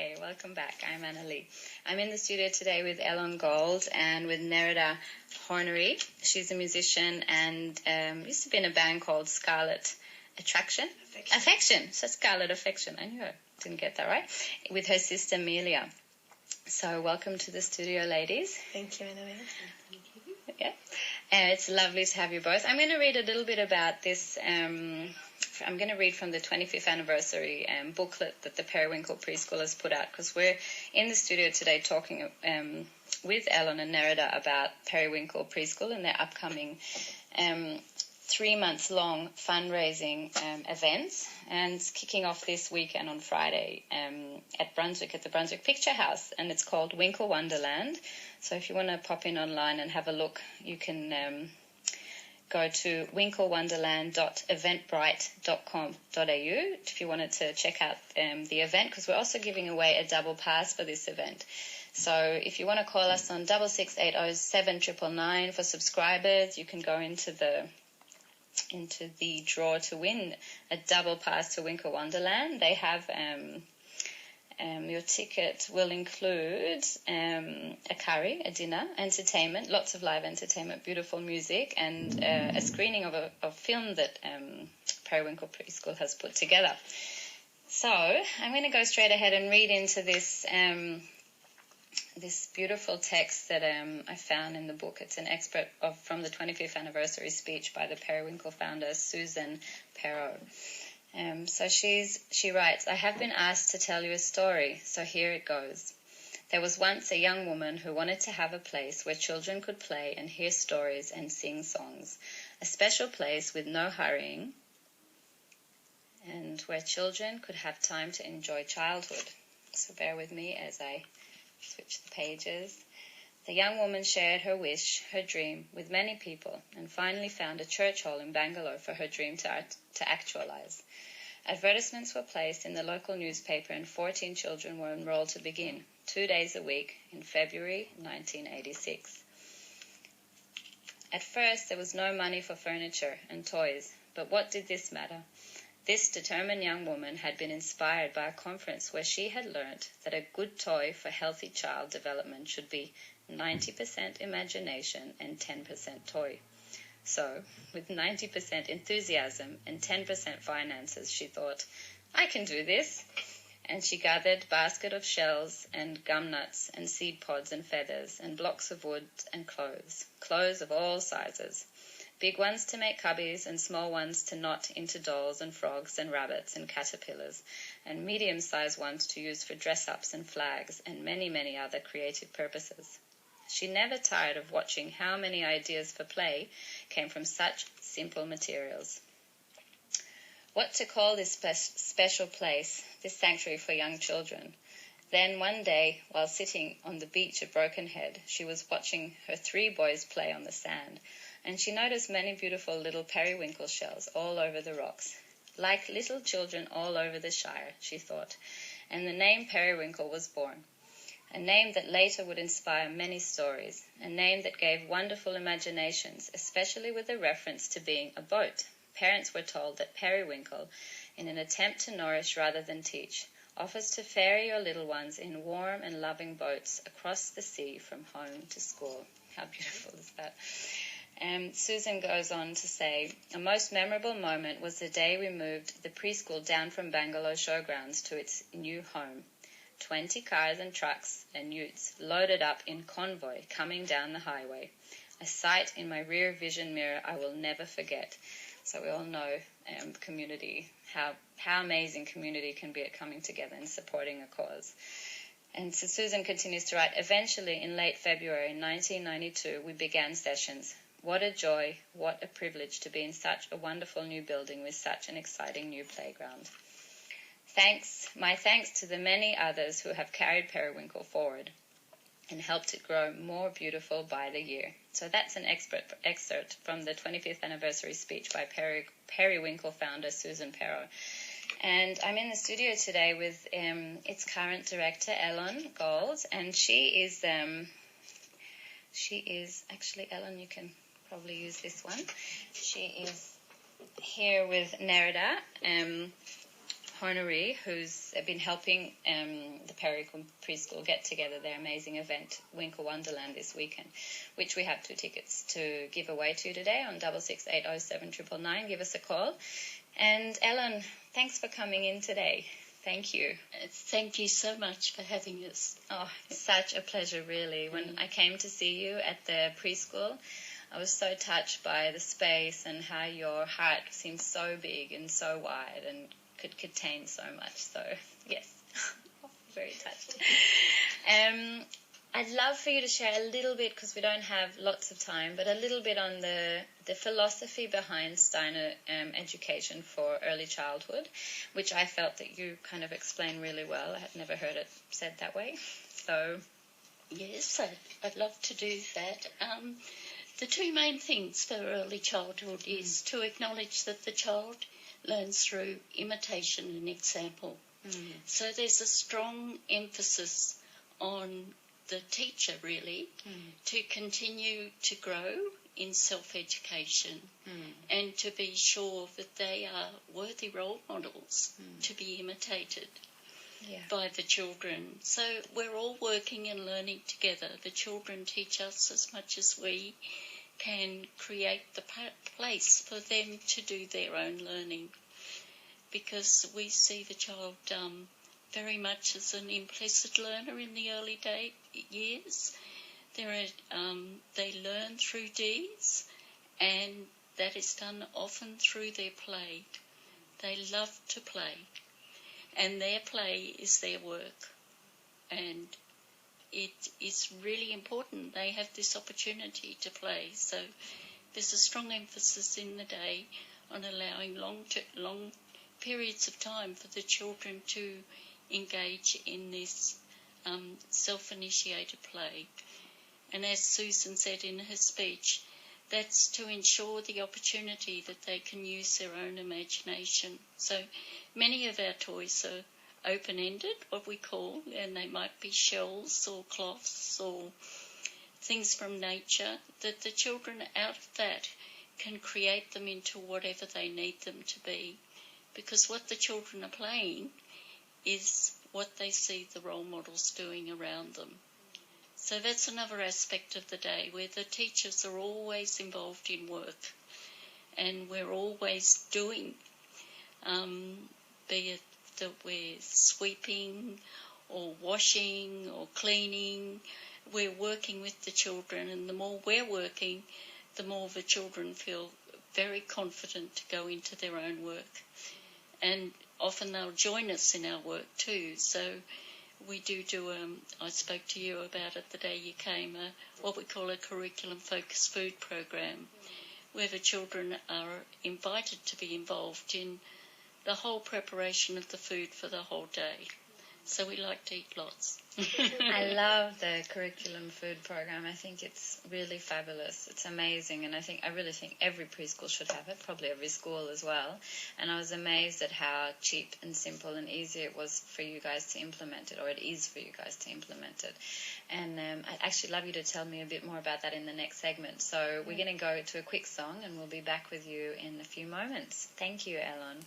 Hey, welcome back. I'm Annalie. I'm in the studio today with Ellon and with Nerida Hornery. She's a musician and used to be in a band called Scarlet Affection. So Scarlet Affection. I knew I didn't get that right. With her sister Amelia. So welcome to the studio, ladies. Thank you, Annalie. Yeah. It's lovely to have you both. I'm going to read a little bit about this. I'm going to read from the 25th anniversary booklet that the Periwinkle Preschool has put out, because we're in the studio today talking with Ellon and Nerida about Periwinkle Preschool and their upcoming 3-month-long fundraising events, and kicking off this weekend on Friday at Brunswick, at the Brunswick Picture House, and it's called WINKLE WONDERLAnd. So if you want to pop in online and have a look, you can go to winklewonderland.eventbrite.com.au if you wanted to check out the event, because we're also giving away a double pass for this event. So if you want to call us on 66807999 for subscribers, you can go into the draw to win a double pass to WINKLE WONDERLAnd. They have your ticket will include a curry, a dinner, entertainment, lots of live entertainment, beautiful music, and a screening of a film that Periwinkle Preschool has put together. So I'm going to go straight ahead and read into this this beautiful text that I found in the book. It's an excerpt from the 25th anniversary speech by the Periwinkle founder, Susan Peri. So she writes, "I have been asked to tell you a story, so here it goes. There was once a young woman who wanted to have a place where children could play and hear stories and sing songs, a special place with no hurrying, and where children could have time to enjoy childhood." So bear with me as I switch the pages. The young woman shared her wish, her dream, with many people, and finally found a church hall in Bangalore for her dream to actualize. Advertisements were placed in the local newspaper, and 14 children were enrolled to begin, 2 days a week, in February 1986. At first, there was no money for furniture and toys, but what did this matter? This determined young woman had been inspired by a conference where she had learnt that a good toy for healthy child development should be 90% imagination and 10% toy. So, with 90% enthusiasm and 10% finances, she thought, I can do this. And she gathered a basket of shells and gum nuts and seed pods and feathers and blocks of wood and clothes of all sizes. Big ones to make cubbies and small ones to knot into dolls and frogs and rabbits and caterpillars, and medium-sized ones to use for dress-ups and flags and many, many other creative purposes. She never tired of watching how many ideas for play came from such simple materials. What to call this special place, this sanctuary for young children? Then one day, while sitting on the beach at Broken Head, she was watching her 3 boys play on the sand, and she noticed many beautiful little periwinkle shells all over the rocks. Like little children all over the Shire, she thought, and the name Periwinkle was born. A name that later would inspire many stories, a name that gave wonderful imaginations, especially with a reference to being a boat. Parents were told that Periwinkle, in an attempt to nourish rather than teach, offers to ferry your little ones in warm and loving boats across the sea from home to school. How beautiful is that? Susan goes on to say, a most memorable moment was the day we moved the preschool down from Bangalore showgrounds to its new home. 20 cars and trucks and utes loaded up in convoy coming down the highway. A sight in my rear vision mirror I will never forget. So we all know community, how amazing community can be at coming together and supporting a cause. And so Susan continues to write, eventually in late February 1992 we began sessions. What a joy, what a privilege to be in such a wonderful new building with such an exciting new playground. My thanks to the many others who have carried Periwinkle forward and helped it grow more beautiful by the year. So that's an excerpt from the 25th anniversary speech by Periwinkle founder Susan Peri. And I'm in the studio today with its current director, Ellon Gold, and she is actually, Ellon, you can probably use this one. She is here with Nerida Hornery, who's been helping the Periwinkle Preschool get together their amazing event, WINKLE Wonderland, this weekend, which we have 2 tickets to give away to today on 66807999. Give us a call. And Ellon, thanks for coming in today. Thank you. Thank you so much for having us. Oh, it's such a pleasure, really. When I came to see you at the preschool, I was so touched by the space and how your heart seems so big and so wide and could contain so much. So, yes, very touched. I'd love for you to share a little bit, because we don't have lots of time, but a little bit on the philosophy behind Steiner education for early childhood, which I felt that you kind of explained really well. I had never heard it said that way. So, yes, I'd love to do that. The 2 main things for early childhood is to acknowledge that the child learns through imitation and example. So there's a strong emphasis on the teacher, really, to continue to grow in self-education and to be sure that they are worthy role models to be imitated by the children. So we're all working and learning together. The children teach us as much as we can create the place for them to do their own learning, because we see the child very much as an implicit learner in the early years. They learn through deeds, and that is done often through their play. They love to play, and their play is their work, and it is really important they have this opportunity to play. So there's a strong emphasis in the day on allowing long periods of time for the children to engage in this self-initiated play. And as Susan said in her speech, that's to ensure the opportunity that they can use their own imagination. So many of our toys are open-ended, what we call, and they might be shells or cloths or things from nature, that the children out of that can create them into whatever they need them to be. Because what the children are playing is what they see the role models doing around them. So that's another aspect of the day where the teachers are always involved in work, and we're always doing, be it that we're sweeping or washing or cleaning, we're working with the children, and the more we're working, the more the children feel very confident to go into their own work. And often they'll join us in our work too. So we do I spoke to you about it the day you came, what we call a curriculum-focused food program, where the children are invited to be involved in the whole preparation of the food for the whole day. So we like to eat lots. I love the curriculum food program. I think it's really fabulous. It's amazing, and I really think every preschool should have it, probably every school as well. And I was amazed at how cheap and simple and easy it was for you guys to implement it, or it is for you guys to implement it. And I'd actually love you to tell me a bit more about that in the next segment. So we're going to go to a quick song, and we'll be back with you in a few moments. Thank you, Ellon.